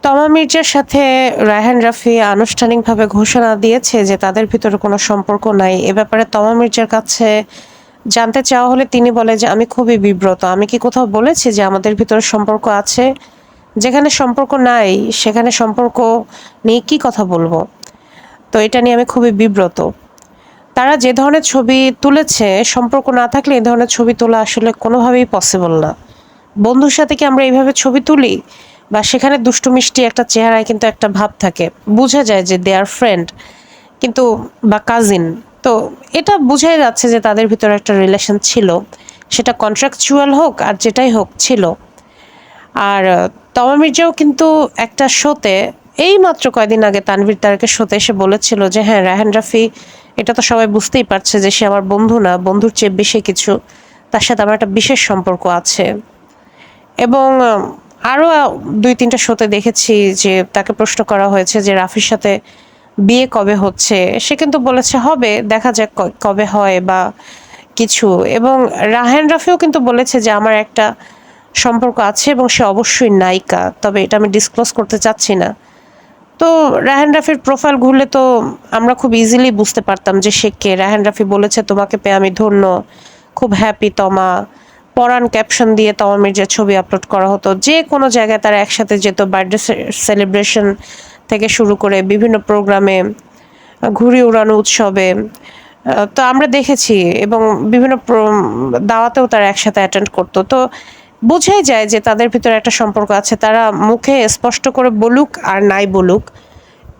তমা মির্জার সাথে রায়হান রাফি আনুষ্ঠানিকভাবে ঘোষণা দিয়েছে যে তাদের ভিতরে কোনো সম্পর্ক নাই। এ ব্যাপারে তমা মির্জার কাছে জানতে চাওয়া হলে তিনি বলে যে, "আমি খুবই বিব্রত। আমি কি কোথাও বলেছি যে আমাদের ভিতরে সম্পর্ক আছে? যেখানে সম্পর্ক নাই সেখানে সম্পর্ক নিয়ে কি কথা বলব?" তো এটা নিয়ে আমি খুবই বিব্রত। তারা যে ধরনের ছবি তুলেছে, সম্পর্ক না থাকলে এ ধরনের ছবি তোলা আসলে কোনোভাবেই পসিবল না। বন্ধুর সাথে কি আমরা এইভাবে ছবি তুলি? বা সেখানে দুষ্টু মিষ্টি একটা চেহারায় কিন্তু একটা ভাব থাকে। বুঝা যায় যে দে আর ফ্রেন্ড কিন্তু বা কাজিন। তো এটা বুঝাই যাচ্ছে যে তাদের ভিতরে একটা রিলেশন ছিল। সেটা কন্ট্রাকচুয়াল হোক আর যেটাই হোক ছিল। আর তমা মির্জাও কিন্তু একটা শোতে এইমাত্র কয়দিন আগে তানভীর তারেকের শোতে এসে বলেছিল যে হ্যাঁ, রায়হান রাফি এটা তো সবাই বুঝতেই পারছে যে সে আমার বন্ধু না, বন্ধুর চেয়ে বেশি কিছু। তার সাথে আমার একটা বিশেষ সম্পর্ক আছে। এবং আরো ২-৩ টা শোতে দেখেছি যে তাকে প্রশ্ন করা হয়েছে যে রাফির সাথে বিয়ে কবে হচ্ছে? সে কিন্তু বলেছে হবে, দেখা যাক কবে হয় বা কিছু। এবং রায়হান রাফিও কিন্তু বলেছে যে আমার একটা সম্পর্ক আছে এবং সে অবশ্যই নায়িকা। তবে এটা আমি ডিসক্লোজ করতে চাচ্ছি না। তো রায়হান রাফির প্রোফাইল ঘুরলে তো আমরা খুব ইজিলি বুঝতে পারতাম যে সে কে। রায়হান রাফি বলেছে, "তোমাকে পেয়ে আমি ধন্য, খুব হ্যাপি তমা।" পরান ক্যাপশন দিয়ে তমা মির্জার ছবি আপলোড করা হতো। যে কোনো জায়গায় তারা একসাথে যেত, বার্থডে সেলিব্রেশন থেকে শুরু করে বিভিন্ন প্রোগ্রামে, ঘুড়ি উড়ানো উৎসবে। তো আমরা দেখেছি এবং বিভিন্ন দাওয়াতেও তারা একসাথে অ্যাটেন্ড করতো। তো বোঝাই যায় যে তাদের ভিতরে একটা সম্পর্ক আছে। তারা মুখে স্পষ্ট করে বলুক আর নাই বলুক,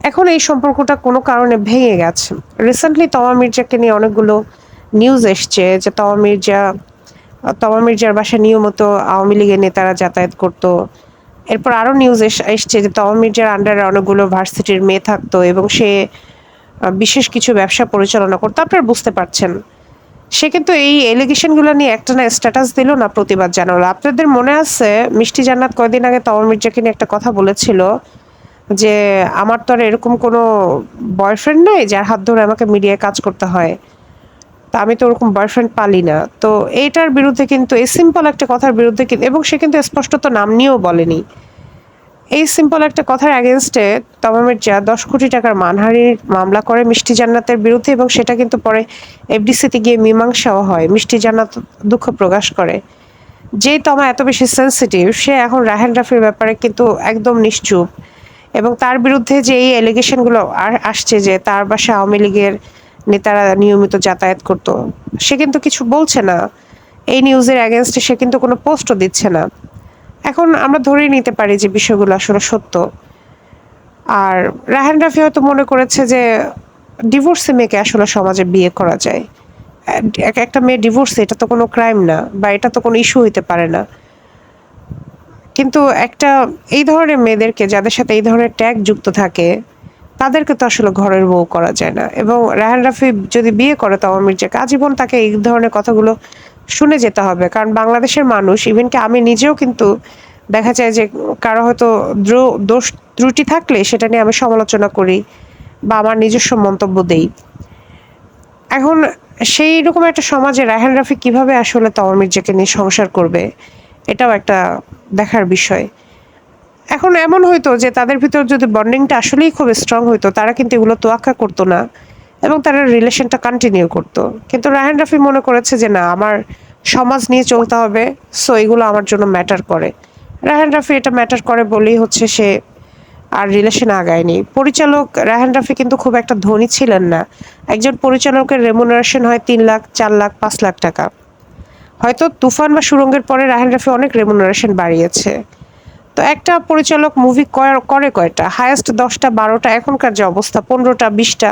এখন এই সম্পর্কটা কোনো কারণে ভেঙে গেছে। রিসেন্টলি তমা মির্জাকে নিয়ে অনেকগুলো নিউজ এসছে যে তমা মির্জার বাসায় নিয়মিত আওয়ামী লীগের নেতারা যাতায়াত করত। এরপর আরো নিউজ এসছে যে তমা মির্জার আন্ডারে অনেকগুলো ভার্সিটির মেয়ে থাকতো এবং সে বিশেষ কিছু ব্যবসা পরিচালনা করতো। আপনারা বুঝতে পারছেন। সে কিন্তু এই এলিগেশন গুলো নিয়ে একটানা স্ট্যাটাস দিল না প্রতিবাদ জানালো। আপনাদের মনে আছে মিষ্টি জান্নাত কয়দিন আগে তমা মির্জাকে নিয়ে একটা কথা বলেছিল যে, "আমার তো আর এরকম কোনো বয়ফ্রেন্ড নাই যার হাত ধরে আমাকে মিডিয়ায় কাজ করতে হয়। তা আমি তো ওরকম বয়ফ্রেন্ড পালি না।" তো এইটার বিরুদ্ধে কিন্তু এই সিম্পল একটা কথার বিরুদ্ধে এবং সে কিন্তু স্পষ্টত নাম নিয়েও বলেনি। এই সিম্পল একটা কথার এগেইনস্টে তমা মির্জা ১০ কোটি টাকার মানহানির মামলা করে মিষ্টি জান্নাতের বিরুদ্ধে এবং সেটা কিন্তু পরে এফডিসিতে গিয়ে মীমাংসাও হয়। মিষ্টি জান্নাত দুঃখ প্রকাশ করে। যেই তমা এত বেশি সেনসিটিভ সে এখন রায়হান রাফির ব্যাপারে কিন্তু একদম নিশ্চুপ এবং তার বিরুদ্ধে যে এই অ্যালিগেশন গুলো আসছে যে তার বাসায় আওয়ামী লীগের নেতারা নিয়মিত যাতায়াত করত, সে কিন্তু কিছু বলছে না। এই নিউজের এগেইনস্টে সে কিন্তু কোনো পোস্টও দিচ্ছে না। এখন আমরা ধরেই নিতে পারি যে বিষয়গুলো আসলে সত্য। আর রায়হান রাফি হয়তো মনে করেছে যে ডিভোর্সি মেয়েকে আসলে সমাজে বিয়ে করা যায়। একটা মেয়ে ডিভোর্সি এটা তো কোনো ক্রাইম না বা এটা তো কোনো ইস্যু হইতে পারে না। কিন্তু একটা এই ধরনের মেয়েদেরকে যাদের সাথে এই ধরনের ট্যাগ যুক্ত থাকে তাদেরকে তো আসলে ঘরের বউ করা যায় না। এবং রায়হান রাফি যদি বিয়ে করে তমা মির্জাকে আজীবন তাকে এই ধরনের কথাগুলো শুনে যেতে হবে। কারণ বাংলাদেশের মানুষ ইভেন কি আমি নিজেও কিন্তু দেখা যায় যে কারো হয়তো দোষ ত্রুটি থাকলে সেটা নিয়ে আমি সমালোচনা করি বা আমার নিজস্ব মন্তব্য দেই। এখন সেই রকম একটা সমাজে রায়হান রাফি কিভাবে আসলে তমা মির্জাকে নিয়ে সংসার করবে এটাও একটা দেখার বিষয়। এখন এমন হইতো যে তাদের ভিতর যদি বন্ডিংটা আসলেই খুব স্ট্রং হইতো তারা কিন্তু এগুলো তোয়াক্কা করতো না এবং তারা রিলেশনটা কন্টিনিউ করতো। কিন্তু রায়হান রাফি মনে করেছে যে না, আমার সমাজ নিয়ে চলতে হবে, সো এগুলো আমার জন্য ম্যাটার করে। রায়হান রাফি এটা ম্যাটার করে বলেই হচ্ছে সে আর রিলেশনে আগায়নি। পরিচালক রায়হান রাফি কিন্তু খুব একটা ধনী ছিলেন না। একজন পরিচালকের রেমুনারেশন হয় ৩ লাখ, ৪ লাখ, ৫ লাখ টাকা। হয়তো তুফান বা সুরঙ্গের পরে রায়হান রাফি অনেক রেমুনারেশন বাড়িয়েছে। তো একটা পরিচালক মুভি করে কয়টা? হাইয়েস্ট ১০টা ১২টা, এখনকার যে অবস্থা ১৫টা ২০টা।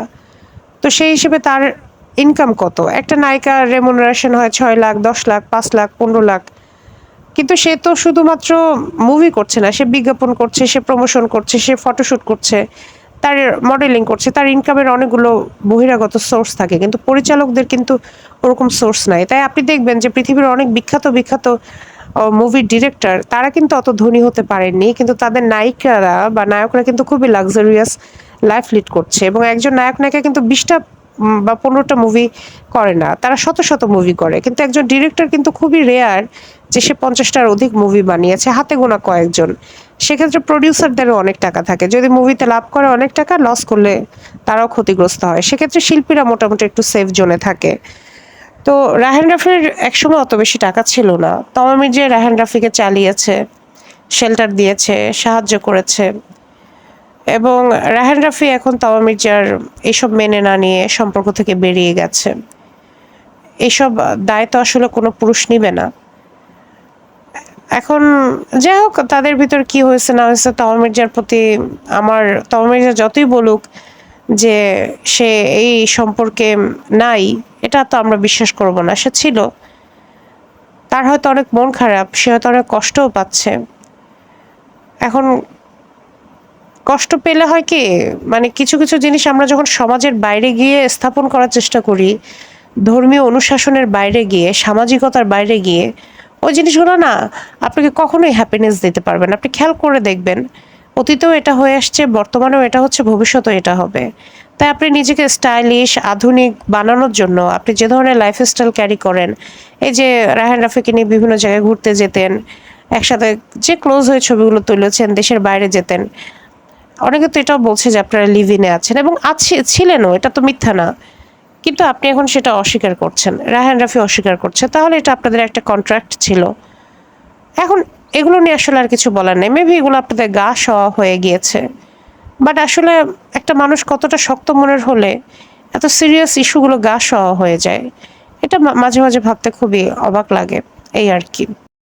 তো সেই হিসেবে তার ইনকাম কত? একটা নায়িকার রেমুনারেশন হয় ৬ লাখ, ১০ লাখ, ৫ লাখ, ১৫ লাখ। কিন্তু সে তো শুধুমাত্র মুভি করছে না, সে বিজ্ঞাপন করছে, সে প্রমোশন করছে, সে ফটোশুট করছে, তার মডেলিং করছে। তার ইনকামের অনেকগুলো বহিরাগত সোর্স থাকে। কিন্তু পরিচালকদের কিন্তু ওরকম সোর্স নাই। তাই আপনি দেখবেন যে পৃথিবীর অনেক বিখ্যাত মুভির ডিরেক্টর তারা কিন্তু অত ধনী হতে পারেননি। কিন্তু তাদের নায়িকারা বা নায়করা কিন্তু খুবই লাক্সারিয়াস লাইফ লিড করছে এবং একজন নায়ক-নায়িকা কিন্তু ২০টা বা ১৫টা মুভি করে না। তারা শত মুভি করে। কিন্তু একজন ডিরেক্টর কিন্তু খুবই রেয়ার যে সে ৫০টার অধিক মুভি বানিয়েছে। হাতে গোনা কয়েকজন। সেক্ষেত্রে প্রোডিউসারদেরও অনেক টাকা থাকে। যদি মুভিতে লাভ করে অনেক টাকা, লস করলে তারাও ক্ষতিগ্রস্ত হয়। সেক্ষেত্রে শিল্পীরা মোটামুটি একটু সেফ জোনে থাকে। তো রায়হান রাফির একসময় অত বেশি টাকা ছিল না। তমা মির্জা রায়হান রাফিকে চালিয়েছে, শেল্টার দিয়েছে, সাহায্য করেছে এবং রায়হান রাফি এখন তমা মির্জার এসব মেনে না নিয়ে সম্পর্ক থেকে বেরিয়ে গেছে। এসব দায় তো আসলে কোনো পুরুষ নিবে না। এখন যাই হোক, তাদের ভিতর কি হয়েছে না হয়েছে, তমা মির্জার প্রতি আমার, তমা মির্জা যতই বলুক যে সে এই সম্পর্কে নাই, এটা তো আমরা বিশ্বাস করব না। সে ছিল, তার হয়তো অনেক মন খারাপ, সে হয়তো অনেক কষ্টও পাচ্ছে। এখন কষ্ট পেলে হয় কি, মানে কিছু কিছু জিনিস আমরা যখন সমাজের বাইরে গিয়ে স্থাপন করার চেষ্টা করি, ধর্মীয় অনুশাসনের বাইরে গিয়ে, সামাজিকতার বাইরে গিয়ে, ওই জিনিসগুলো না আপনাকে কখনোই হ্যাপিনেস দিতে পারবে না। আপনি খেয়াল করে দেখবেন, অতীতেও এটা হয়ে আসছে, বর্তমানেও এটা হচ্ছে, ভবিষ্যতেও এটা হবে। তাই আপনি নিজেকে স্টাইলিশ, আধুনিক বানানোর জন্য আপনি যে ধরনের লাইফস্টাইল ক্যারি করেন, এই যে রায়হান রাফিকে নিয়ে বিভিন্ন জায়গায় ঘুরতে যেতেন, একসাথে যে ক্লোজ হয়ে ছবিগুলো তুলেছেন, দেশের বাইরে যেতেন, অনেকে তো এটাও বলছে যে আপনারা লিভ ইনে আছেন, এবং ছিলেনও, এটা তো মিথ্যা না। কিন্তু আপনি এখন সেটা অস্বীকার করছেন, রায়হান রাফি অস্বীকার করছে, তাহলে এটা আপনাদের একটা কন্ট্রাক্ট ছিল। এখন এগুলো নিয়ে আসলে আর কিছু বলার নেই। মেবি এগুলো আপনাদের গা সওয়া হয়ে গিয়েছে, বাট আসলে একটা মানুষ কতটা শক্ত মনের হলে এত সিরিয়াস ইস্যুগুলো গা সওয়া হয়ে যায়, এটা মাঝে মাঝে ভাবতে খুবই অবাক লাগে, এই আর কি।